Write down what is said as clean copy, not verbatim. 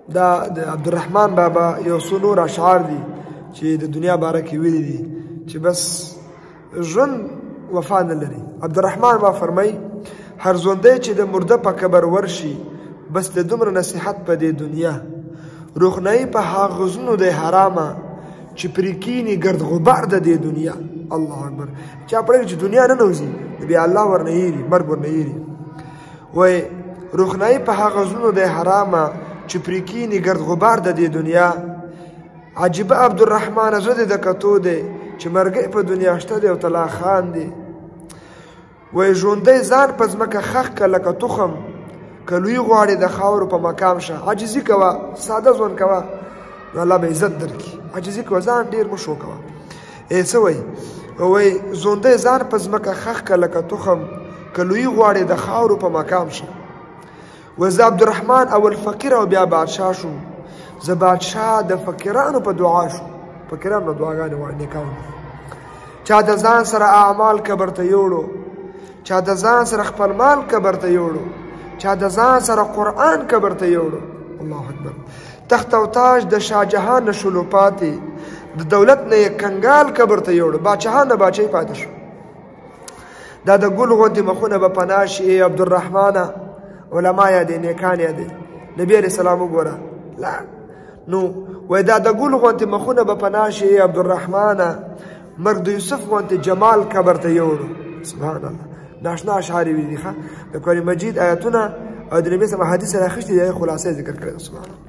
دا د عبدالرحمن بابا یو څو نور اشعار دي چې د دنیا باره کې ویلي دي چې بس ژوند وفا نه لري. عبدالرحمن با فرمای هر ژوندی چې د مرده په قبر ورشي بس د دومره نصیحت په دې دنیا روښنایي په هغه غزونو د حرامه چې پرې کینی ګرد غبار د دې دنیا. الله اکبر. چا پرې چې دنیا نه نوځي بیا الله ورنه یېري مرګ ورنه یېري. وای روښنایي په هغه غزونو د حرامه چې پرې کینی ګرد غبار د دې دنیا. عجیبه عبدالرحمن زړه دې د کتو دی چې مرګی په دنیا شته دی او طلا خان دی. وای ژوندی ځان په ځمکه خښ که لکه تخم که لوی غواړې د خاورو په مقام شه. عاجزي کوه ساده ژوند کوه نو الله به عزت درکړي. عاجزي کوه ځان ډېر مه شو کوه. څه وایي وایي ژوندی ځان په ځمکه خښ که لکه تخم که لوی غواړې د خاورو په مقام شه. وایي زه عبدالرحمن اول فقیر او بیا بادشاه شو. زه بادشاه د فقیرانو په دعا شو. فقیرانو دعاګانې وایي نیکانو. چا د ځان سره اعمال قبر ته یوړو چا د ځان سره خپل مال قبر ته یوړو چا د ځان سره قرآن قبر ته یوړو. الله اکبر. تخت او تاج د شاه جهان نه شولو پاتې د دولت نه یې کنګال قبر ته یوړو. باچهان نه باچهی پاتې شو. دا د ګل غوندې مخونه به پناه شي. ای عبدالرحمنه علما یادې نیکان یادې نبي علیه السلام وګوره لا نو وایي دا د ګل غوندې مخونه به پناه شي. ای عبدالرحمنه مرګ د یوسف غوندې جمال قبر ته یوړو. سبحان الله. ناشنا اشعار ویلي دي ښه د قرآن مجید آیتونه او د نبي صلی الله علیه وسلم حدیث راخیستي دي خلاصه ذکر کړی. سبحان الله.